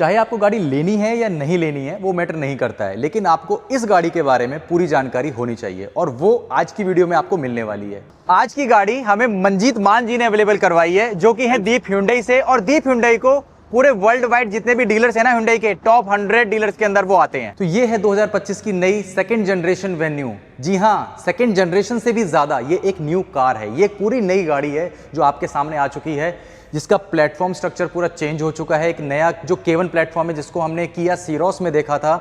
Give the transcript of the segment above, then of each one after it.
चाहे आपको गाड़ी लेनी है या नहीं लेनी है वो मैटर नहीं करता है, लेकिन आपको इस गाड़ी के बारे में पूरी जानकारी होनी चाहिए और वो आज की वीडियो में आपको मिलने वाली है। आज की गाड़ी हमें मंजीत मान जी ने अवेलेबल करवाई है, जो कि है दीप ह्युंडई से, और दीप ह्युंडई को पूरे वर्ल्ड वाइड जितने भी डीलर्स हैं ना ह्युंडई के, टॉप 100 डीलर्स के अंदर वो आते हैं। तो ये है 2025 की नई सेकंड जनरेशन वेन्यू। जी हाँ, सेकंड जनरेशन से भी ज्यादा ये एक न्यू कार है, ये एक पूरी नई गाड़ी है जो आपके सामने आ चुकी है, जिसका प्लेटफॉर्म स्ट्रक्चर पूरा चेंज हो चुका है। एक नया जो K1 प्लेटफॉर्म है जिसको हमने किया सीरोस में देखा था,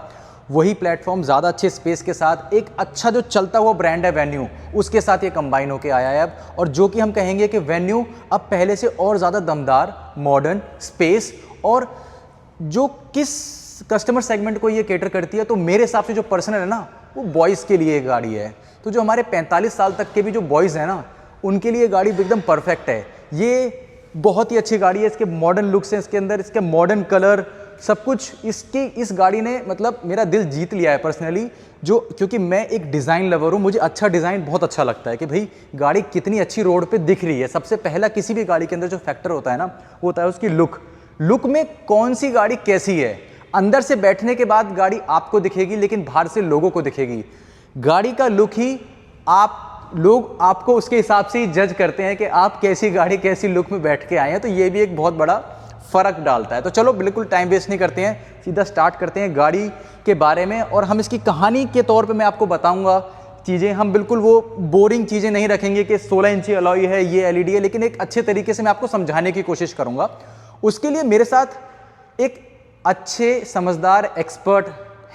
वही प्लेटफॉर्म ज़्यादा अच्छे स्पेस के साथ एक अच्छा जो चलता हुआ ब्रांड है वेन्यू, उसके साथ ये कंबाइन होके आया है अब, और जो कि हम कहेंगे कि वेन्यू अब पहले से और ज़्यादा दमदार, मॉडर्न, स्पेस, और जो किस कस्टमर सेगमेंट को ये केटर करती है, तो मेरे हिसाब से जो पर्सनल है ना, वो बॉयज़ के लिए गाड़ी है। तो जो हमारे 45 साल तक के भी जो बॉयज़ हैं ना, उनके लिए गाड़ी एकदम परफेक्ट है। ये बहुत ही अच्छी गाड़ी है, इसके मॉडर्न लुक्स हैं इसके अंदर, इसके मॉडर्न कलर, सब कुछ इसकी इस गाड़ी ने मतलब मेरा दिल जीत लिया है पर्सनली। जो क्योंकि मैं एक डिज़ाइन लवर हूँ, मुझे अच्छा डिज़ाइन बहुत अच्छा लगता है कि भाई गाड़ी कितनी अच्छी रोड पे दिख रही है। सबसे पहला किसी भी गाड़ी के अंदर जो फैक्टर होता है ना, वो होता है उसकी लुक में कौन सी गाड़ी कैसी है। अंदर से बैठने के बाद गाड़ी आपको दिखेगी, लेकिन बाहर से लोगों को दिखेगी। गाड़ी का लुक ही लोग आपको उसके हिसाब से ही जज करते हैं कि आप कैसी गाड़ी कैसी लुक में बैठ के आए हैं। तो ये भी एक बहुत बड़ा फ़र्क डालता है। तो चलो बिल्कुल टाइम वेस्ट नहीं करते हैं, सीधा स्टार्ट करते हैं गाड़ी के बारे में। और हम इसकी कहानी के तौर पे मैं आपको बताऊंगा चीज़ें, हम बिल्कुल वो बोरिंग चीज़ें नहीं रखेंगे कि 16 इंची अलॉय है, ये एलईडी है, लेकिन एक अच्छे तरीके से मैं आपको समझाने की कोशिश करूँगा। उसके लिए मेरे साथ एक अच्छे समझदार एक्सपर्ट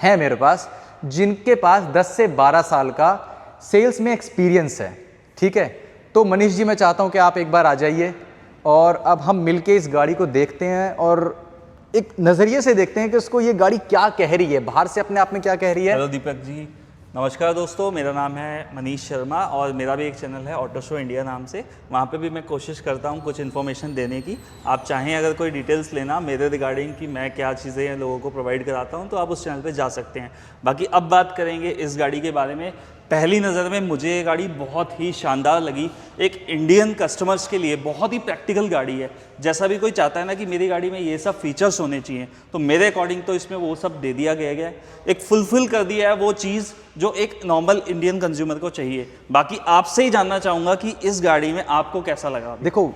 हैं मेरे पास, जिनके पास 10 से 12 साल का सेल्स में एक्सपीरियंस है। ठीक है, तो मनीष जी मैं चाहता हूं कि आप एक बार आ जाइए और अब हम मिलके इस गाड़ी को देखते हैं और एक नज़रिए से देखते हैं कि उसको ये गाड़ी क्या कह रही है, बाहर से अपने आप में क्या कह रही है। हेलो दीपक जी, नमस्कार दोस्तों, मेरा नाम है मनीष शर्मा और मेरा भी एक चैनल है ऑटो शो इंडिया नाम से। वहाँ पे भी मैं कोशिश करता हूँ कुछ इन्फॉर्मेशन देने की। आप चाहें अगर कोई डिटेल्स लेना मेरे रिगार्डिंग कि मैं क्या चीज़ें लोगों को प्रोवाइड कराता हूँ, तो आप उस चैनल पे जा सकते हैं। बाकी अब बात करेंगे इस गाड़ी के बारे में। पहली नज़र में मुझे ये गाड़ी बहुत ही शानदार लगी। एक इंडियन कस्टमर्स के लिए बहुत ही प्रैक्टिकल गाड़ी है। जैसा भी कोई चाहता है ना कि मेरी गाड़ी में ये सब फीचर्स होने चाहिए, तो मेरे अकॉर्डिंग तो इसमें वो सब दे दिया गया है। एक फुलफिल कर दिया है वो चीज़ जो एक नॉर्मल इंडियन कंज्यूमर को चाहिए। बाकी आपसे ही जानना चाहूँगा कि इस गाड़ी में आपको कैसा लगा। देखो,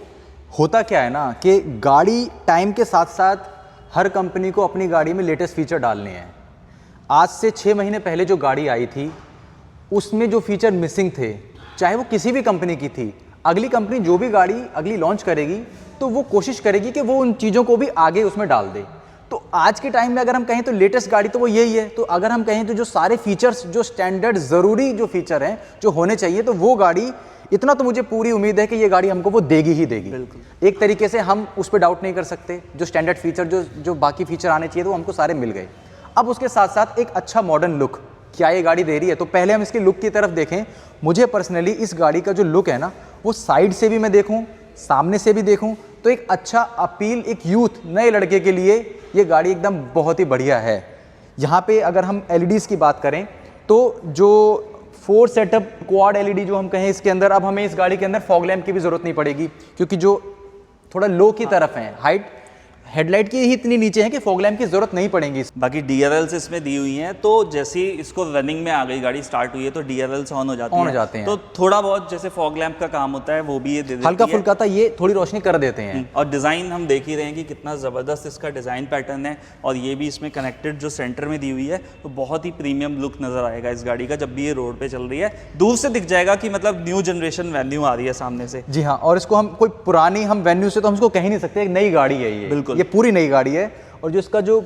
होता क्या है ना कि गाड़ी टाइम के साथ साथ हर कंपनी को अपनी गाड़ी में लेटेस्ट फीचर डालने हैं। आज से 6 महीने पहले जो गाड़ी आई थी उसमें जो फीचर मिसिंग थे, चाहे वो किसी भी कंपनी की थी, अगली कंपनी जो भी गाड़ी अगली लॉन्च करेगी तो वो कोशिश करेगी कि वो उन चीज़ों को भी आगे उसमें डाल दे। तो आज के टाइम में अगर हम कहें तो लेटेस्ट गाड़ी तो वो यही है। तो अगर हम कहें तो जो सारे फीचर्स, जो स्टैंडर्ड ज़रूरी जो फीचर हैं जो होने चाहिए, तो वो गाड़ी, इतना तो मुझे पूरी उम्मीद है कि ये गाड़ी हमको वो देगी ही देगी। बिल्कुल, एक तरीके से हम उस पर डाउट नहीं कर सकते। जो स्टैंडर्ड फीचर, जो बाकी फीचर आने चाहिए तो वो हमको सारे मिल गए। अब उसके साथ साथ एक अच्छा मॉडर्न लुक क्या ये गाड़ी दे रही है। तो पहले हम इसके लुक की तरफ देखें। मुझे पर्सनली इस गाड़ी का जो लुक है ना, वो साइड से भी मैं देखूं, सामने से भी देखूं, तो एक अच्छा अपील, एक यूथ नए लड़के के लिए ये गाड़ी एकदम बहुत ही बढ़िया है। यहाँ पे अगर हम एलईडीज़ की बात करें तो जो 4 सेटअप क्वाड एलईडी जो हम कहें इसके अंदर, अब हमें इस गाड़ी के अंदर फॉग लैम्प की भी ज़रूरत नहीं पड़ेगी, क्योंकि जो थोड़ा लो की तरफ है, हाइट हेडलाइट की ही इतनी नीचे है कि फॉग लैम्प की जरूरत नहीं पड़ेगी। बाकी DRLs इसमें दी हुई हैं, तो जैसे ही इसको रनिंग में आ गई, गाड़ी स्टार्ट हुई है, तो DRLs ऑन हो जाते हैं। तो थोड़ा बहुत जैसे फॉग लैम्प का काम होता है वो भी ये दे देती है, हल्का फुल्का था, ये थोड़ी रोशनी कर देते हैं। और डिज़ाइन हम देख ही रहे हैं कि कितना ज़बरदस्त इसका डिज़ाइन पैटर्न है, और ये भी इसमें कनेक्टेड जो सेंटर में दी हुई है, तो बहुत ही प्रीमियम लुक नज़र आएगा इस गाड़ी का जब भी ये रोड पर चल रही है। दूर से दिख जाएगा कि मतलब न्यू जनरेशन वेन्यू आ रही है सामने से। जी हाँ, और इसको हम कोई पुरानी हम वेन्यू से तो हम इसको कह ही नहीं सकते, एक नई गाड़ी है ये। बिल्कुल, ये पूरी नई गाड़ी है। और जो इसका जो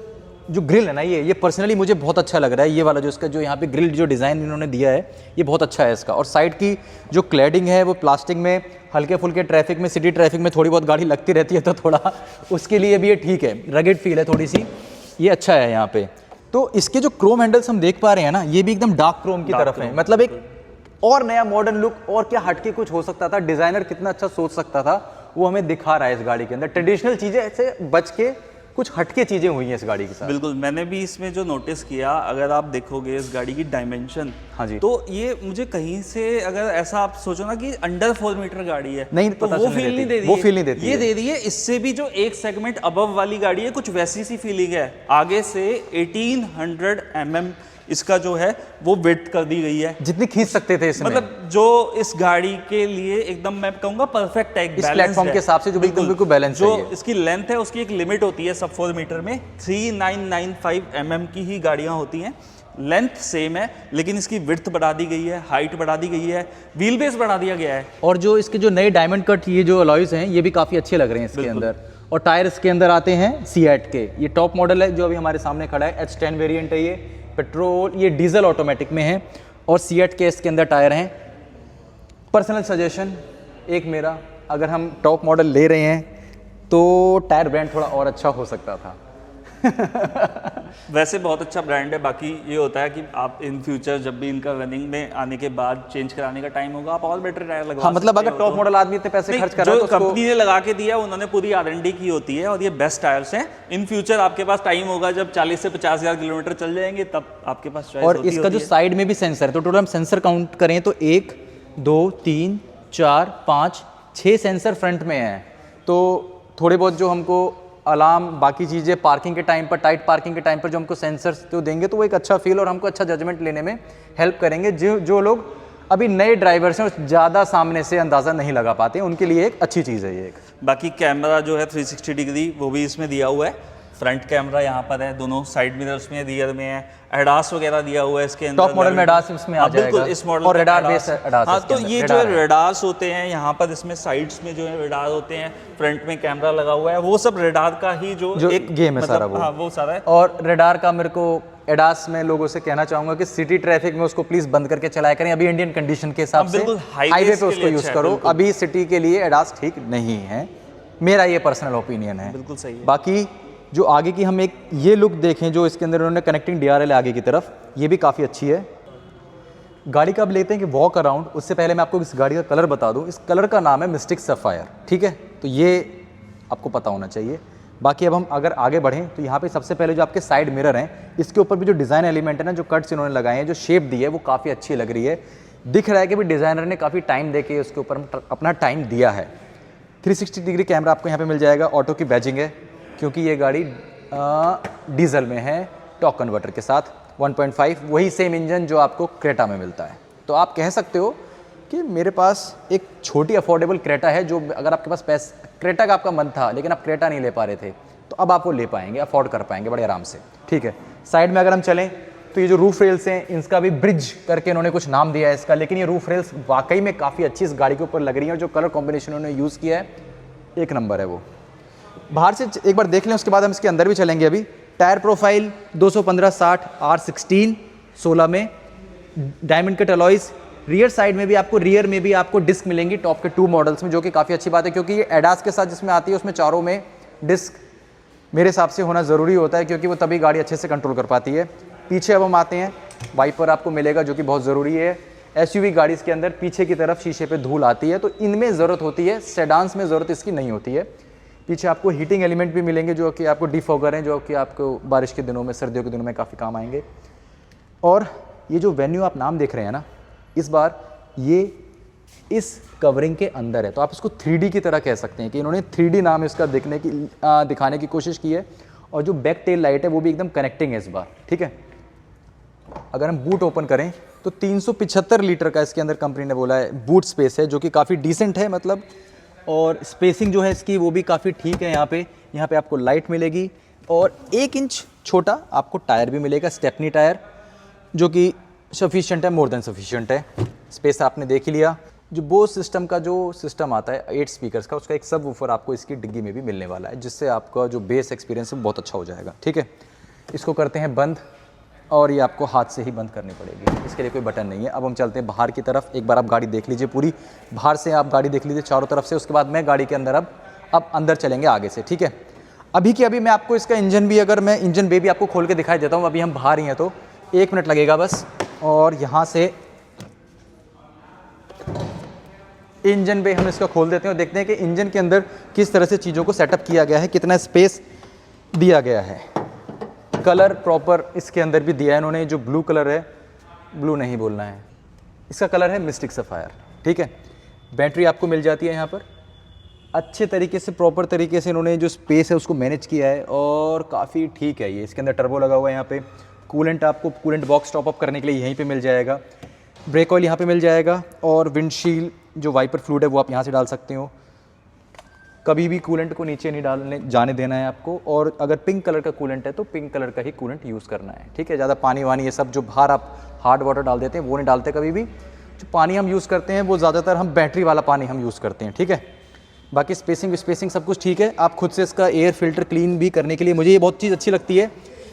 ग्रिल है ना, ये पर्सनली मुझे बहुत अच्छा लग रहा है। ये वाला जो इसका जो यहाँ पे ग्रिल जो डिज़ाइन इन्होंने दिया है, ये बहुत अच्छा है इसका। और साइड की जो क्लैडिंग है वो प्लास्टिक में, हल्के फुल्के ट्रैफिक में, सिटी ट्रैफिक में थोड़ी बहुत गाड़ी लगती रहती है, तो थोड़ा उसके लिए भी ये ठीक है, रगेड फील है थोड़ी सी, ये अच्छा है यहाँ पे। तो इसके जो क्रोम हैंडल्स हम देख पा रहे हैं ना, ये भी एकदम डार्क क्रोम की तरफ है। मतलब एक और नया मॉडर्न लुक, और क्या हटके कुछ हो सकता था, डिज़ाइनर कितना अच्छा सोच सकता था, वो हमें दिखा रहा है इस गाड़ी के अंदर। ट्रेडिशनल चीज़ें ऐसे बच के कुछ हटके चीज़ें हुई हैं इस गाड़ी के साथ। बिल्कुल, मैंने भी इसमें जो नोटिस किया, अगर आप देखोगे इस गाड़ी की डायमेंशन, हाँ जी, तो ये मुझे कहीं से अगर ऐसा आप सोचो ना कि अंडर 4 मीटर गाड़ी है, नहीं तो पता वो चलने फील नहीं देती, दे रही वो है। फील नहीं देती ये है। दे रही है, इससे भी जो एक सेगमेंट अबव वाली गाड़ी है कुछ वैसी सी फीलिंग है। आगे से 1800 mm इसका जो है वो विड्थ कर दी गई है, जितनी खींच सकते थे इसमें, मतलब जो इस गाड़ी के लिए एकदम मैं कहूँगा परफेक्ट है, इस प्लेटफॉर्म के हिसाब से जो बिल्कुल बैलेंस जो चाहिए। इसकी लेंथ है उसकी एक लिमिट होती है, सब 4 मीटर में 3995 mm की ही गाड़ियाँ होती हैं। लेंथ सेम है, लेकिन इसकी विड्थ बढ़ा दी गई है, हाइट बढ़ा दी गई है, व्हील बेस बढ़ा दिया गया है। और जो इसके जो नए डायमंड कट ये जो अलॉयज हैं ये भी काफ़ी अच्छे लग रहे हैं इसके अंदर। और टायर इसके अंदर आते हैं सीएट के, ये टॉप मॉडल है जो अभी हमारे सामने खड़ा है, H10 वेरिएंट है ये, पेट्रोल ये डीजल ऑटोमेटिक में है, और सीएट के इसके अंदर टायर हैं। पर्सनल सजेशन एक मेरा, अगर हम टॉप मॉडल ले रहे हैं तो टायर ब्रांड थोड़ा और अच्छा हो सकता था। वैसे बहुत अच्छा ब्रांड है, बाकी ये होता है कि आप इन फ्यूचर जब भी इनका रनिंग में आने के बाद चेंज कराने का टाइम होगा, आप और बेटर टायर लगवा हाँ, मतलब सकते अगर हो। टॉप मॉडल आदमी इतने पैसे खर्च कर रहा है जो तो उसको कंपनी ने लगा के दिया उन्होंने पूरी R&D की होती है, और ये बेस्ट टायर्स हैं। इन फ्यूचर आपके पास टाइम होगा जब 40 से 50 हज़ार किलोमीटर चल जाएंगे, तब आपके पास चॉइस और होती इसका जो है। साइड में भी सेंसर है, तो टोटल हम सेंसर काउंट करें तो 1 2 3 4 5 6 सेंसर फ्रंट में हैं। तो थोड़े बहुत जो हमको अलार्म बाकी चीज़ें पार्किंग के टाइम पर, टाइट पार्किंग के टाइम पर जो हमको सेंसर्स तो देंगे, तो वो एक अच्छा फील और हमको अच्छा जजमेंट लेने में हेल्प करेंगे। जो लोग अभी नए ड्राइवर्स हैं और ज़्यादा सामने से अंदाज़ा नहीं लगा पाते हैं, उनके लिए एक अच्छी चीज़ है ये एक। बाकी कैमरा जो है 360 डिग्री वो भी इसमें दिया हुआ है। फ्रंट कैमरा यहाँ पर है, दोनों साइड मिरर्स में, रियर में है, एडास वगैरह दिया हुआ है इसके अंदर। टॉप मॉडल में एडास इसमें आ जाएगा, बिल्कुल, इस मॉडल और में रेडार बेस एडास। हाँ, तो ये जो है रेडार्स होते हैं यहाँ पर, इसमें साइड्स में जो है रेडार होते हैं, फ्रंट में कैमरा लगा हुआ है, वो सब रेडार का ही जो एक गेम है सारा वो। हाँ, वो सारा है। और रेडार का मेरे को एडास में लोगों से कहना चाहूंगा कि सिटी ट्रैफिक में उसको प्लीज बंद करके चलाया करें। अभी इंडियन कंडीशन के हिसाब से हाईवे पे उसको यूज करो, अभी सिटी के लिए एडास ठीक नहीं है, मेरा ये पर्सनल ओपिनियन है। बिल्कुल सही है। बाकी जो आगे की हम एक ये लुक देखें जो इसके अंदर उन्होंने कनेक्टिंग DRL आगे की तरफ, ये भी काफ़ी अच्छी है। गाड़ी का अब लेते हैं कि वॉक अराउंड, उससे पहले मैं आपको इस गाड़ी का कलर बता दूं। इस कलर का नाम है मिस्टिक सफायर, ठीक है, तो ये आपको पता होना चाहिए। बाकी अब हम अगर आगे बढ़ें तो यहाँ पे सबसे पहले जो आपके साइड मिरर हैं, इसके ऊपर भी जो डिज़ाइन एलिमेंट है ना, जो कट्स इन्होंने लगाए हैं, जो शेप दी है, वो काफ़ी अच्छी लग रही है। दिख रहा है कि भी डिज़ाइनर ने काफ़ी टाइम दे के उसके ऊपर अपना टाइम दिया है। 360 डिग्री कैमरा आपको यहाँ पे मिल जाएगा, ऑटो की बैजिंग है क्योंकि ये गाड़ी डीजल में है, टॉर्क कन्वर्टर के साथ 1.5, वही सेम इंजन जो आपको क्रेटा में मिलता है। तो आप कह सकते हो कि मेरे पास एक छोटी अफोर्डेबल क्रेटा है, जो अगर आपके पास पैसा, क्रेटा का आपका मन था लेकिन आप क्रेटा नहीं ले पा रहे थे, तो अब आप वो ले पाएंगे, अफोर्ड कर पाएंगे बड़े आराम से, ठीक है। साइड में अगर हम चलें तो ये जो रूफ रेल्स हैं, इनका भी ब्रिज करके इन्होंने कुछ नाम दिया है इसका, लेकिन ये रूफ रेल्स वाकई में काफ़ी अच्छी इस गाड़ी के ऊपर लग रही है, और जो कलर कॉम्बिनेशन उन्होंने यूज़ किया है एक नंबर है वो। बाहर से एक बार देख लें, उसके बाद हम इसके अंदर भी चलेंगे। अभी टायर प्रोफाइल 215/60 R16 16 में, diamond cut alloys. Rear side में भी आपको, रियर में भी आपको डिस्क मिलेंगी टॉप के 2 मॉडल्स में, जो कि काफ़ी अच्छी बात है, क्योंकि ये एडास के साथ जिसमें आती है उसमें चारों में डिस्क मेरे हिसाब से होना ज़रूरी होता है, क्योंकि वो तभी गाड़ी अच्छे से कंट्रोल कर पाती है। पीछे अब हम आते हैं, वाइपर आपको मिलेगा जो कि बहुत ज़रूरी है। SUV गाड़ी के अंदर पीछे की तरफ शीशे पे धूल आती है, तो इनमें ज़रूरत होती है, सेडान्स में ज़रूरत इसकी नहीं होती है। पीछे आपको हीटिंग एलिमेंट भी मिलेंगे जो कि आपको डिफॉगर हैं, जो कि आपको बारिश के दिनों में, सर्दियों के दिनों में काफ़ी काम आएंगे। और ये जो वेन्यू आप नाम देख रहे हैं ना, इस बार ये इस कवरिंग के अंदर है, तो आप इसको 3D की तरह कह सकते हैं कि इन्होंने 3D नाम इसका दिखाने की कोशिश की है। और जो बैक टेल लाइट है वो भी एकदम कनेक्टिंग है इस बार, ठीक है। अगर हम बूट ओपन करें तो 375 लीटर का इसके अंदर कंपनी ने बोला है बूट स्पेस है, जो कि काफ़ी डिसेंट है मतलब, और स्पेसिंग जो है इसकी वो भी काफ़ी ठीक है। यहाँ पे आपको लाइट मिलेगी, और 1 इंच छोटा आपको टायर भी मिलेगा, स्टेपनी टायर, जो कि सफिशिएंट है, मोर देन सफिशिएंट है। स्पेस आपने देख ही लिया। जो बोस सिस्टम का जो सिस्टम आता है 8 स्पीकर्स का, उसका एक सब वूफर आपको इसकी डिग्गी में भी मिलने वाला है, जिससे आपका जो बेस एक्सपीरियंस है बहुत अच्छा हो जाएगा, ठीक है। इसको करते हैं बंद, और ये आपको हाथ से ही बंद करनी पड़ेगी, इसके लिए कोई बटन नहीं है। अब हम चलते हैं बाहर की तरफ, एक बार आप गाड़ी देख लीजिए पूरी, बाहर से आप गाड़ी देख लीजिए चारों तरफ से, उसके बाद मैं गाड़ी के अंदर अब अंदर चलेंगे आगे से, ठीक है। अभी की अभी मैं आपको इसका इंजन भी, अगर मैं इंजन बे भी आपको खोल के दिखाई देता हूँ, अभी हम बाहर ही हैं तो 1 मिनट लगेगा बस। और यहाँ से इंजन बे हम इसका खोल देते हैं और देखते हैं कि इंजन के अंदर किस तरह से चीज़ों को सेटअप किया गया है, कितना स्पेस दिया गया है। कलर प्रॉपर इसके अंदर भी दिया है इन्होंने, जो ब्लू कलर है, ब्लू नहीं बोलना है, इसका कलर है मिस्टिक सफ़ायर, ठीक है। बैटरी आपको मिल जाती है यहाँ पर अच्छे तरीके से, प्रॉपर तरीके से इन्होंने जो स्पेस है उसको मैनेज किया है और काफ़ी ठीक है ये। इसके अंदर टर्बो लगा हुआ है यहाँ पे। कूलेंट आपको कूलेंट बॉक्स टॉप अप करने के लिए यहीं पे मिल जाएगा। ब्रेक ऑयल यहाँ पे मिल जाएगा और विंडशील्ड जो वाइपर फ्लूइड है वो आप यहाँ से डाल सकते हो। कभी भी कूलेंट को नीचे नहीं डालने जाने देना है आपको, और अगर पिंक कलर का कूलेंट है तो पिंक कलर का ही कूलेंट यूज़ करना है, ठीक है। ज़्यादा पानी वानी ये सब जो बाहर आप हार्ड वाटर डाल देते हैं वो नहीं डालते कभी भी। जो पानी हम यूज़ करते हैं वो ज़्यादातर हम बैटरी वाला पानी हम यूज़ करते हैं, ठीक है। बाकी स्पेसिंग सब कुछ ठीक है। आप खुद से इसका एयर फिल्टर क्लीन भी करने के लिए, मुझे ये बहुत चीज़ अच्छी लगती है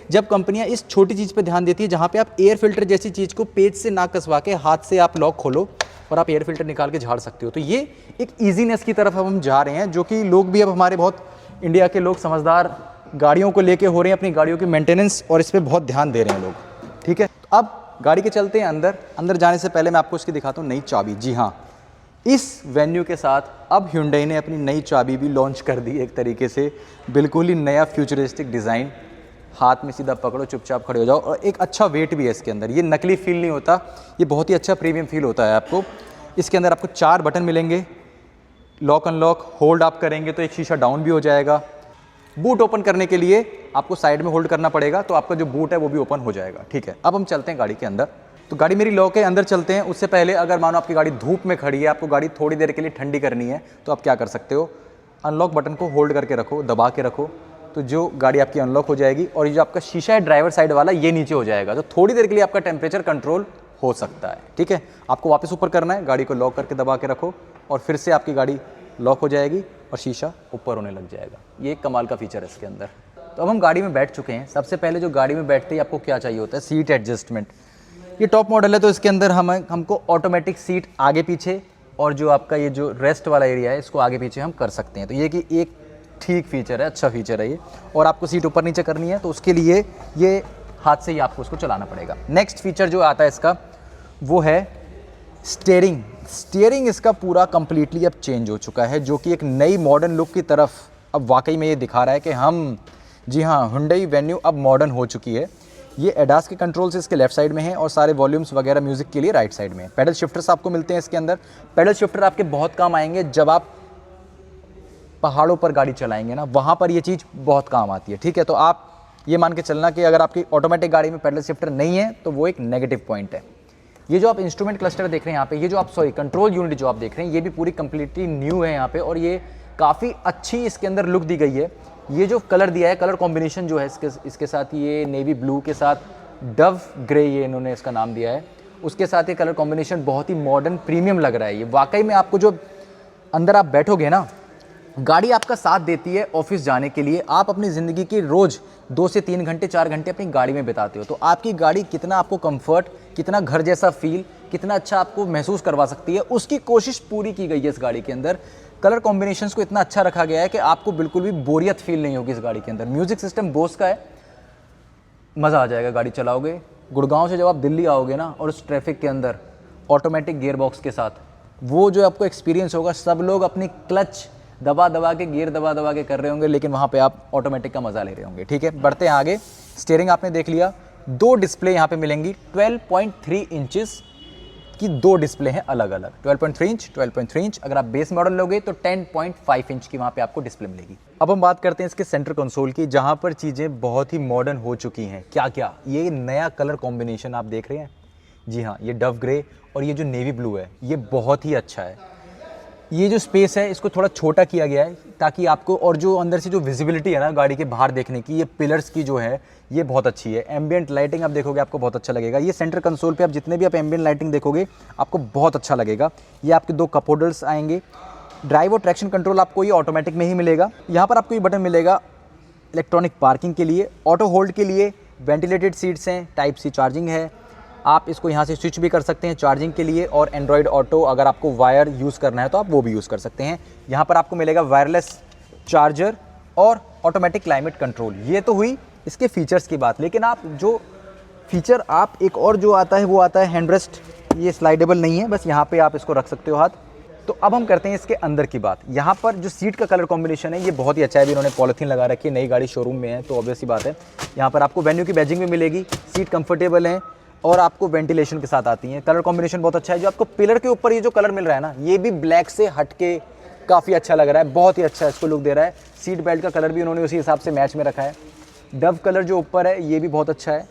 जब कंपनियां इस छोटी चीज़ पे ध्यान देती है, जहाँ पे आप एयर फिल्टर जैसी चीज़ को पेज से ना कसवा के हाथ से आप लॉक खोलो और आप एयर फिल्टर निकाल के झाड़ सकते हो। तो ये एक ईजीनेस की तरफ अब हम जा रहे हैं, जो कि लोग भी अब हमारे बहुत इंडिया के लोग समझदार गाड़ियों को लेके हो रहे हैं, अपनी गाड़ियों की मेंटेनेंस और इस पर बहुत ध्यान दे रहे हैं लोग, ठीक है। तो अब गाड़ी के चलते हैं अंदर जाने से पहले मैं आपको इसकी दिखाता हूँ नई चाबी। जी हाँ, इस वेन्यू के साथ अब Hyundai ने अपनी नई चाबी भी लॉन्च कर दी एक तरीके से। बिल्कुल ही नया फ्यूचरिस्टिक डिज़ाइन, हाथ में सीधा पकड़ो, चुपचाप खड़े हो जाओ, और एक अच्छा वेट भी है इसके अंदर। ये नकली फील नहीं होता, ये बहुत ही अच्छा प्रीमियम फील होता है आपको। इसके अंदर आपको 4 बटन मिलेंगे। लॉक अनलॉक होल्ड आप करेंगे तो एक शीशा डाउन भी हो जाएगा। बूट ओपन करने के लिए आपको साइड में होल्ड करना पड़ेगा, तो आपका जो बूट है वो भी ओपन हो जाएगा, ठीक है। अब हम चलते हैं गाड़ी के अंदर। तो गाड़ी मेरी लॉक है, अंदर चलते हैं। उससे पहले अगर मानो आपकी गाड़ी धूप में खड़ी है, आपको गाड़ी थोड़ी देर के लिए ठंडी करनी है, तो आप क्या कर सकते हो, अनलॉक बटन को होल्ड करके रखो, दबा के रखो, तो जो गाड़ी आपकी अनलॉक हो जाएगी और ये जो आपका शीशा है ड्राइवर साइड वाला ये नीचे हो जाएगा। तो थोड़ी देर के लिए आपका टेम्परेचर कंट्रोल हो सकता है, ठीक है। आपको वापस ऊपर करना है, गाड़ी को लॉक करके दबा के रखो और फिर से आपकी गाड़ी लॉक हो जाएगी और शीशा ऊपर होने लग जाएगा। ये एक कमाल का फीचर है इसके अंदर। तो अब हम गाड़ी में बैठ चुके हैं। सबसे पहले जो गाड़ी में बैठते ही आपको क्या चाहिए होता है, सीट एडजस्टमेंट। ये टॉप मॉडल है तो इसके अंदर हमको ऑटोमेटिक सीट आगे पीछे और जो आपका ये जो रेस्ट वाला एरिया है इसको आगे पीछे हम कर सकते हैं। तो ये कि एक ठीक फीचर है, अच्छा फीचर है ये। और आपको सीट ऊपर नीचे करनी है तो उसके लिए ये हाथ से ही आपको उसको चलाना पड़ेगा। नेक्स्ट फीचर जो आता है इसका वो है स्टीयरिंग इसका पूरा कंप्लीटली अब चेंज हो चुका है, जो कि एक नई मॉडर्न लुक की तरफ अब वाकई में ये दिखा रहा है कि हम, जी हाँ, Hyundai वेन्यू अब मॉडर्न हो चुकी है। ये एडास के कंट्रोल्स इसके लेफ्ट साइड में हैं और सारे वॉल्यूम्स वगैरह म्यूज़िक के लिए राइट साइड में। पैडल शिफ्टर्स आपको मिलते हैं इसके अंदर। पैडल शिफ्टर आपके बहुत काम आएंगे जब आप पहाड़ों पर गाड़ी चलाएंगे ना, वहाँ पर ये चीज़ बहुत काम आती है, ठीक है। तो आप ये मान के चलना कि अगर आपकी ऑटोमेटिक गाड़ी में पैडल शिफ्टर नहीं है तो वो एक नेगेटिव पॉइंट है। ये जो आप इंस्ट्रूमेंट क्लस्टर देख रहे हैं यहाँ पे, ये जो आप कंट्रोल यूनिट जो आप देख रहे हैं, ये भी पूरी कंप्लीटली न्यू है यहाँ पे और ये काफ़ी अच्छी इसके अंदर लुक दी गई है। ये जो कलर दिया है, कलर कॉम्बिनेशन जो है इसके साथ, ये नेवी ब्लू के साथ डव ग्रे ये इन्होंने इसका नाम दिया है, उसके साथ ये कलर कॉम्बिनेशन बहुत ही मॉडर्न प्रीमियम लग रहा है। ये वाकई में आपको जो अंदर आप बैठोगे ना, गाड़ी आपका साथ देती है ऑफिस जाने के लिए। आप अपनी ज़िंदगी के रोज़ 2 से 3 घंटे 4 घंटे अपनी गाड़ी में बिताते हो, तो आपकी गाड़ी कितना आपको कंफर्ट, कितना घर जैसा फील, कितना अच्छा आपको महसूस करवा सकती है, उसकी कोशिश पूरी की गई है इस गाड़ी के अंदर। कलर कॉम्बिनेशंस को इतना अच्छा रखा गया है कि आपको बिल्कुल भी बोरियत फील नहीं होगी इस गाड़ी के अंदर। म्यूज़िक सिस्टम बोस का है, मज़ा आ जाएगा गाड़ी चलाओगे। गुड़गांव से जब आप दिल्ली आओगे ना और उस ट्रैफिक के अंदर ऑटोमेटिक गियर बॉक्स के साथ, वो जो आपको एक्सपीरियंस होगा, सब लोग अपनी क्लच दबा दबा के, गियर दबा दबा के कर रहे होंगे, लेकिन वहाँ पे आप ऑटोमेटिक का मज़ा ले रहे होंगे, ठीक है। बढ़ते हैं आगे। स्टीयरिंग आपने देख लिया। 2 डिस्प्ले यहाँ पे मिलेंगी। 12.3 इंचेस की 2 डिस्प्ले हैं अलग अलग, 12.3 इंच, 12.3 इंच। अगर आप बेस मॉडल लोगे तो 10.5 इंच की वहाँ पे आपको डिस्प्ले मिलेगी। अब हम बात करते हैं इसके सेंटर कंसोल की, जहाँ पर चीज़ें बहुत ही मॉडर्न हो चुकी हैं। क्या क्या, ये नया कलर कॉम्बिनेशन आप देख रहे हैं, जी हाँ, ये डव ग्रे और ये जो नेवी ब्लू है, ये बहुत ही अच्छा है। ये जो स्पेस है इसको थोड़ा छोटा किया गया है ताकि आपको, और जो अंदर से जो विजिबिलिटी है ना गाड़ी के बाहर देखने की, ये पिलर्स की जो है ये बहुत अच्छी है। एम्बियंट लाइटिंग आप देखोगे आपको बहुत अच्छा लगेगा। ये सेंटर कंसोल पे आप जितने भी आप एम्बियंट लाइटिंग देखोगे आपको बहुत अच्छा लगेगा। ये आपके 2 कप होल्डर्स आएंगे। ड्राइव और ट्रैक्शन कंट्रोल आपको ये ऑटोमेटिक में ही मिलेगा। यहाँ पर आपको ये बटन मिलेगा इलेक्ट्रॉनिक पार्किंग के लिए, ऑटो होल्ड के लिए, वेंटिलेटेड सीट्स हैं, टाइप सी चार्जिंग है। आप इसको यहाँ से स्विच भी कर सकते हैं चार्जिंग के लिए, और एंड्रॉयड ऑटो अगर आपको वायर यूज़ करना है तो आप वो भी यूज़ कर सकते हैं। यहाँ पर आपको मिलेगा वायरलेस चार्जर और ऑटोमेटिक क्लाइमेट कंट्रोल। ये तो हुई इसके फीचर्स की बात, लेकिन आप जो फीचर आप एक और जो आता है वो आता है हैंड रेस्ट। ये स्लाइडेबल नहीं है, बस यहाँ पे आप इसको रख सकते हो हाथ। तो अब हम करते हैं इसके अंदर की बात। यहाँ पर जो सीट का कलर कॉम्बिनेशन है ये बहुत ही अच्छा है। अभी इन्होंने पॉलिथीन लगा रखी है, नई गाड़ी शोरूम में है तो ऑब्वियस सी बात है। यहाँ पर आपको वेन्यू की बैजिंग भी मिलेगी, सीट कंफर्टेबल है और आपको वेंटिलेशन के साथ आती हैं। कलर कॉम्बिनेशन बहुत अच्छा है। जो आपको पिलर के ऊपर ये जो कलर मिल रहा है ना, ये भी ब्लैक से हट के काफ़ी अच्छा लग रहा है, बहुत ही अच्छा इसको लुक दे रहा है। सीट बेल्ट का कलर भी उन्होंने उसी हिसाब से मैच में रखा है। डव कलर जो ऊपर है ये भी बहुत अच्छा है।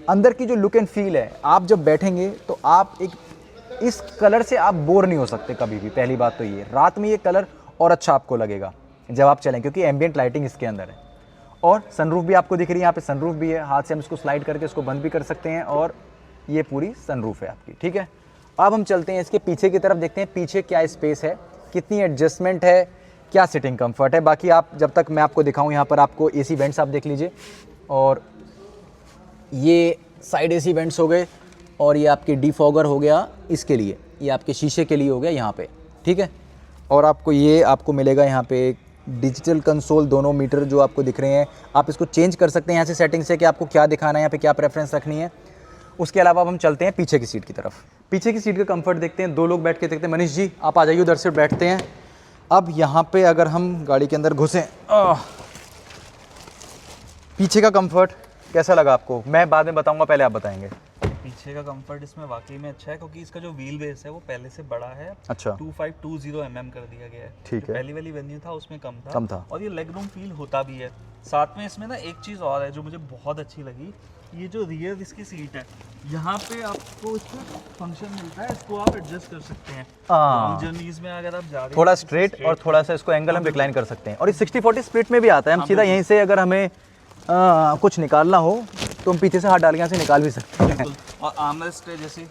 अंदर की जो लुक एंड फील है, आप जब बैठेंगे तो आप एक इस कलर से आप बोर नहीं हो सकते कभी भी। पहली बात तो ये, रात में ये कलर और अच्छा आपको लगेगा जब आप चलें, क्योंकि एम्बियंट लाइटिंग इसके अंदर है। और सनरूफ भी आपको दिख रही है, यहाँ पे सनरूफ भी है, हाथ से हम इसको स्लाइड करके इसको बंद भी कर सकते हैं और ये पूरी सनरूफ है आपकी, ठीक है। अब हम चलते हैं इसके पीछे की तरफ, देखते हैं पीछे क्या स्पेस है, कितनी एडजस्टमेंट है, क्या सिटिंग कंफर्ट है। बाकी आप जब तक मैं आपको दिखाऊं, यहाँ पर आपको एसी वेंट्स आप देख लीजिए, और ये साइड एसी वेंट्स हो गए, और ये आपके डिफॉगर हो गया इसके लिए, ये आपके शीशे के लिए हो गया यहाँ पे, ठीक है। और आपको मिलेगा यहाँ पे डिजिटल कंसोल, दोनों मीटर जो आपको दिख रहे हैं, आप इसको चेंज कर सकते हैं यहाँ से सेटिंग से कि आपको क्या दिखाना है, यहाँ पे क्या प्रेफरेंस रखनी है। उसके अलावा अब हम चलते हैं पीछे की सीट की तरफ। पीछे की सीट का कंफर्ट देखते हैं, 2 लोग बैठ के देखते हैं। मनीष जी आप आ जाइए उधर से, बैठते हैं। अब यहाँ पे अगर हम गाड़ी के अंदर घुसें, पीछे का कंफर्ट कैसा लगा आपको? मैं बाद में बताऊंगा, पहले आप बताएंगे। पीछे का कंफर्ट इसमें वाकई में अच्छा है, क्योंकि इसका जो व्हील बेस है वो पहले से बड़ा है। अच्छा, 2520 mm कर दिया गया है। ठीक है। पहली वाली वेन्यू था उसमें कम था और ये लेग रूम फील होता भी है। साथ में इसमें ना एक चीज़ और है जो मुझे बहुत अच्छी लगी, ये जो रियर इसकी सीट है, यहाँ पे आपको इसका फंक्शन मिलता है, इसको आप एडजस्ट कर सकते हैं। लॉन्ग जर्नीज में अगर आप जा रहे हैं थोड़ा स्ट्रेट और थोड़ा सा इसको एंगल हम रिक्लाइन कर सकते हैं। और ये 60-40 स्प्लिट में भी आता है। हम सीधा यहीं से अगर हमें कुछ निकालना हो तो हम पीछे से हाथ डाल के यहाँ से निकाल भी सकते हैं। और आर्मरेस्ट है, जैसे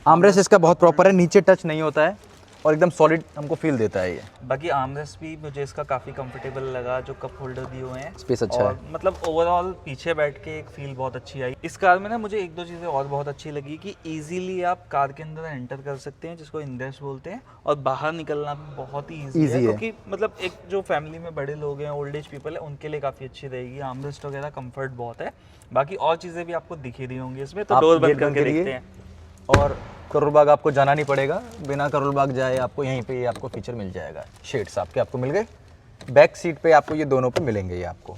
आर्मरेस्ट इसका बहुत प्रॉपर है, नीचे टच नहीं होता है और एकदम सॉलिड हमको फील देता है ये। बाकी आर्मरेस्ट भी मुझे इसका काफ़ी कंफर्टेबल लगा, जो कप होल्डर दिए हुए हैं, स्पेस अच्छा और है। मतलब ओवरऑल पीछे बैठ के एक फील बहुत अच्छी आई। इस कार में ना मुझे 1-2 चीज़ें और बहुत अच्छी लगी कि इजीली आप कार के अंदर एंटर कर सकते हैं, जिसको इंडेक्स बोलते हैं, और बाहर निकलना भी बहुत ही ईजी है, क्योंकि मतलब एक जो फैमिली में बड़े लोग हैं, ओल्ड एज पीपल है, उनके लिए काफ़ी अच्छी रहेगी। आर्मरेस्ट वगैरह कंफर्ट बहुत है। बाकी और चीज़ें भी आपको दिख रही होंगी इसमें, तो डोर बंद करके देखते हैं। और करोल बाग आपको जाना नहीं पड़ेगा, बिना करोल बाग जाए आपको यहीं पे आपको फीचर मिल जाएगा। शेड्स आपको मिल गए, बैक सीट पे आपको ये दोनों पे मिलेंगे ये आपको।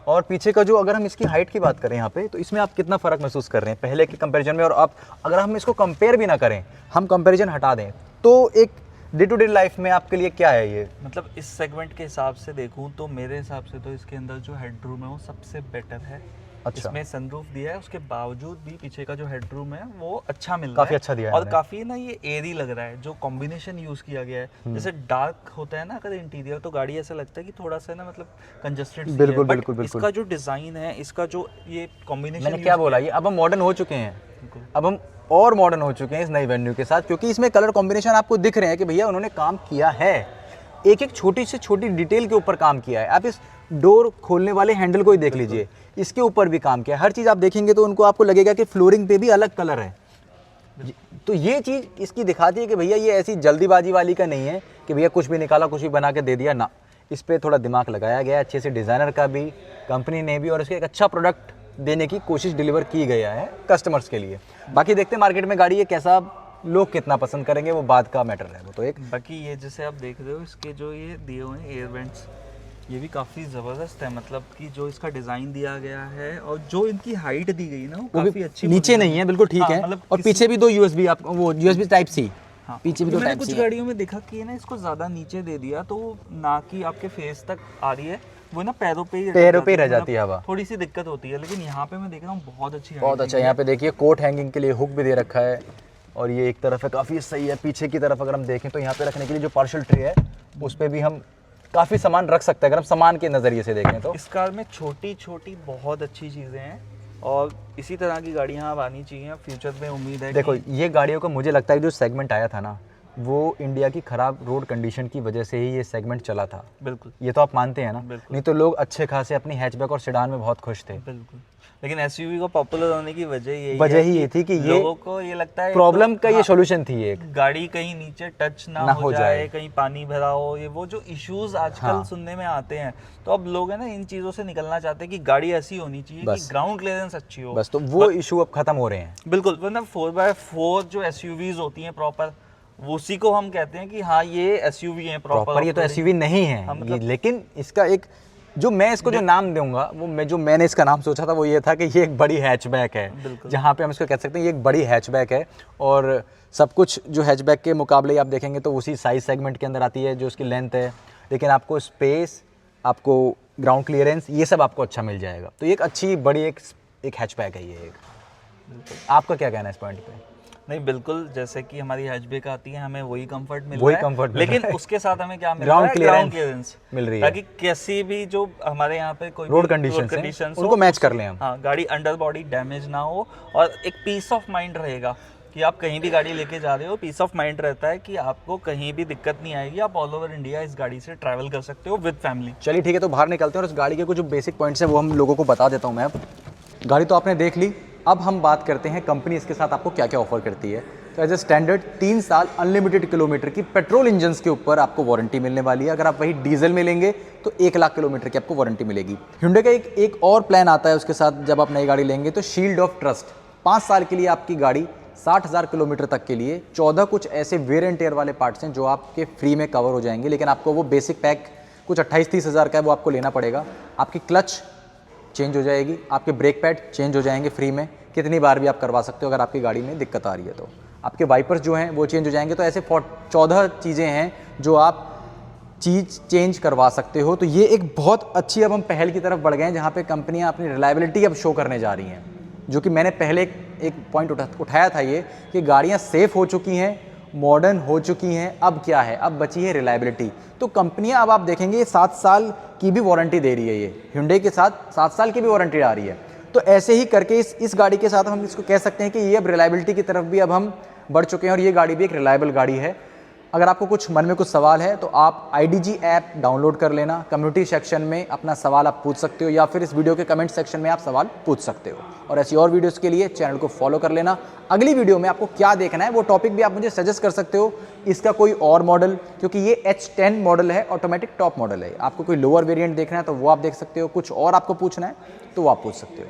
और पीछे का जो, अगर हम इसकी हाइट की बात करें यहाँ पे, तो इसमें आप कितना फ़र्क महसूस कर रहे हैं पहले के कंपैरिजन में? और आप अगर हम इसको कंपेयर भी ना करें, हम कंपैरिजन हटा दें, तो एक डे टू डे लाइफ में आपके लिए क्या है ये? मतलब इस सेगमेंट के हिसाब से देखूं तो मेरे हिसाब से तो इसके अंदर जो हेडरूम है वो सबसे बेटर है। अच्छा। इसमें सनरूफ दिया है, उसके बावजूद भी पीछे का जो हेडरूम है वो अच्छा मिल रहा है, काफी अच्छा दिया है और काफी ना ये एयरी लग रहा है। जो कॉम्बिनेशन यूज किया गया है, जैसे डार्क होता है ना अगर इंटीरियर, तो गाड़ी ऐसा लगता है कि थोड़ा सा ना मतलब कंजस्टेड। बिल्कुल बिल्कुल बिल्कुल। इसका जो डिजाइन है, इसका जो ये कॉम्बिनेशन, मैंने क्या बोला, ये अब हम मॉडर्न हो चुके हैं, अब हम और मॉडर्न हो चुके हैं इस नई वेन्यू के साथ, क्योंकि इसमें कलर कॉम्बिनेशन आपको दिख रहे हैं कि भैया उन्होंने काम किया है, एक एक छोटी से छोटी डिटेल के ऊपर काम किया है। आप इस डोर खोलने वाले हैंडल को ही देख लीजिए, इसके ऊपर भी काम किया है। हर चीज़ आप देखेंगे तो उनको आपको लगेगा कि फ्लोरिंग पे भी अलग कलर है। तो ये चीज़ इसकी दिखाती है कि भैया ये ऐसी जल्दीबाजी वाली का नहीं है कि भैया कुछ भी निकाला कुछ भी बना के दे दिया ना। इस पर थोड़ा दिमाग लगाया गया अच्छे से, डिज़ाइनर का भी, कंपनी ने भी, और इसके एक अच्छा प्रोडक्ट देने की कोशिश डिलीवर की गया है कस्टमर्स के लिए। बाकी देखते हैं मार्केट में गाड़ी ये कैसा, लोग कितना पसंद करेंगे, वो बात का मैटर है वो तो एक। बाकी ये जैसे आप देख रहे हो, इसके जो ये दिए हुए हैं एयर वेंट्स, ये भी काफ़ी ज़बरदस्त है। मतलब कि जो इसका डिज़ाइन दिया गया है और जो इनकी हाइट दी गई ना, वो काफ़ी अच्छी, नीचे नहीं है, बिल्कुल ठीक है। मतलब और पीछे भी 2 USB, आप वो USB टाइप सी, हाँ, पीछे भी 2 टाइप सी। कुछ गाड़ियों में देखा कि ना इसको ज़्यादा नीचे दे दिया तो ना कि आपके फेस तक आ रही है, वो ना पैरों पे ही रह जाती है हवा, थोड़ी सी दिक्कत होती है। लेकिन यहाँ पे मैं देख रहा हूँ बहुत अच्छी, बहुत अच्छा। यहाँ पे देखिए कोट हैंगिंग के लिए हुक भी दे रखा है, और ये एक तरफ है, काफ़ी सही है। पीछे की तरफ अगर हम देखें तो यहाँ पे रखने के लिए जो पार्शल ट्रे है, उस पर भी हम काफ़ी सामान रख सकते हैं अगर हम सामान के नज़रिए से देखें तो। इस कार में छोटी छोटी बहुत अच्छी चीज़ें हैं, और इसी तरह की गाड़ियाँ अब आनी चाहिए फ्यूचर में, उम्मीद है। देखो ये गाड़ियों का मुझे लगता है जो सेगमेंट आया था ना, वो इंडिया की ख़राब रोड कंडीशन की वजह से ही ये सेगमेंट चला था। बिल्कुल, ये तो आप मानते हैं ना? नहीं तो लोग अच्छे खासे अपनी हैचबैक और सेडान में बहुत खुश थे। बिल्कुल। लेकिन एसयूवी को पॉपुलर होने की वजह ये थी कि ये लोगों को ये लगता है प्रॉब्लम का ये सॉल्यूशन थी, एक गाड़ी कहीं नीचे टच ना हो जाए, कहीं पानी भरा हो, ये वो जो इश्यूज आजकल सुनने में आते हैं, तो अब लोग है ना इन चीज़ों से निकलना चाहते हैं कि गाड़ी ऐसी होनी चाहिए कि ग्राउंड क्लियरेंस अच्छी हो, बस। तो वो इशू अब खत्म हो रहे हैं। बिल्कुल। वरना 4x4 जो एसयूवीज होती हैं प्रॉपर, उसी को हम कहते हैं कि हाँ ये एसयूवी है प्रॉपर। ये तो एसयूवी नहीं है हाँ, ये, मतलब- लेकिन इसका एक जो मैं इसको जो नाम दूंगा वो मैंने इसका नाम सोचा था वो ये था कि ये एक बड़ी हैचबैक है, जहाँ पे हम इसको कह सकते हैं ये एक बड़ी हैचबैक है। और सब कुछ जो हैचबैक के मुकाबले आप देखेंगे तो उसी साइज सेगमेंट के अंदर आती है जो उसकी लेंथ है, लेकिन आपको स्पेस, आपको ग्राउंड क्लियरेंस, ये सब आपको अच्छा मिल जाएगा। तो ये एक अच्छी बड़ी एक हैचबैक है ये एक। आपका क्या कहना है इस पॉइंट पे? नहीं बिल्कुल, जैसे कि हमारी हैचबैक आती है हमें वही कंफर्ट मिल वही रहा है, comfort मिल लेकिन रहा है। उसके साथ हमें क्या मिल Ground रहा है? clearance ग्राउंड क्लियरेंस मिल रही है, ताकि किसी भी जो हमारे यहाँ पे कोई रोड कंडीशंस उनको मैच कर लें हम। हाँ, गाड़ी अंडर बॉडी डैमेज ना हो और एक पीस ऑफ माइंड रहेगा कि आप कहीं भी गाड़ी लेके जा रहे हो, पीस ऑफ माइंड रहता है कि आपको कहीं भी दिक्कत नहीं आएगी, आप ऑल ओवर इंडिया इस गाड़ी से ट्रैवल कर सकते हो विद फैमिली। चलिए ठीक है, तो बाहर निकलते हैं और इस गाड़ी के कुछ बेसिक पॉइंट्स हैं वो हम लोगों को बता देता हूँ मैं। अब गाड़ी तो आपने देख ली, अब हम बात करते हैं कंपनी इसके साथ आपको क्या क्या ऑफर करती है। तो एज ए स्टैंडर्ड 3 साल अनलिमिटेड किलोमीटर की पेट्रोल इंजन्स के ऊपर आपको वारंटी मिलने वाली है। अगर आप वही डीजल में लेंगे तो 1 लाख किलोमीटर की आपको वारंटी मिलेगी। Hyundai का एक और प्लान आता है उसके साथ, जब आप नई गाड़ी लेंगे तो शील्ड ऑफ ट्रस्ट 5 साल के लिए आपकी गाड़ी 60,000 किलोमीटर तक के लिए 14 कुछ ऐसे वेयर एंड टेयर वाले पार्ट्स हैं जो आपके फ्री में कवर हो जाएंगे, लेकिन आपको वो बेसिक पैक कुछ 28-30 हज़ार का है वो आपको लेना पड़ेगा। आपकी क्लच चेंज हो जाएगी, आपके ब्रेक पैड चेंज हो जाएंगे फ्री में, कितनी बार भी आप करवा सकते हो अगर आपकी गाड़ी में दिक्कत आ रही है तो। आपके वाइपर्स जो हैं वो चेंज हो जाएंगे। तो ऐसे 14 चीज़ें हैं जो आप चीज़ चेंज करवा सकते हो। तो ये एक बहुत अच्छी, अब हम पहल की तरफ बढ़ गए हैं जहाँ पे कंपनियाँ अपनी रिलायबिलिटी अब शो करने जा रही हैं, जो कि मैंने पहले एक पॉइंट उठाया था ये कि गाड़ियाँ सेफ़ हो चुकी हैं, मॉडर्न हो चुकी हैं, अब क्या है, अब बची है रिलायबिलिटी। तो कंपनियां अब आप देखेंगे ये 7 साल की भी वारंटी दे रही है, ये Hyundai के साथ 7 साल की भी वारंटी आ रही है। तो ऐसे ही करके इस गाड़ी के साथ हम इसको कह सकते हैं कि ये अब रिलायबिलिटी की तरफ भी अब हम बढ़ चुके हैं और ये गाड़ी भी एक रिलायबल गाड़ी है। अगर आपको कुछ मन में कुछ सवाल है तो आप IDG ऐप डाउनलोड कर लेना, कम्युनिटी सेक्शन में अपना सवाल आप पूछ सकते हो या फिर इस वीडियो के कमेंट सेक्शन में आप सवाल पूछ सकते हो। और ऐसी और वीडियोस के लिए चैनल को फॉलो कर लेना। अगली वीडियो में आपको क्या देखना है वो टॉपिक भी आप मुझे सजेस्ट कर सकते हो, इसका कोई और मॉडल, क्योंकि ये H10 मॉडल है, ऑटोमेटिक टॉप मॉडल है। आपको कोई लोअर वेरिएंट देखना है तो वो आप देख सकते हो, कुछ और आपको पूछना है तो वो आप पूछ सकते हो।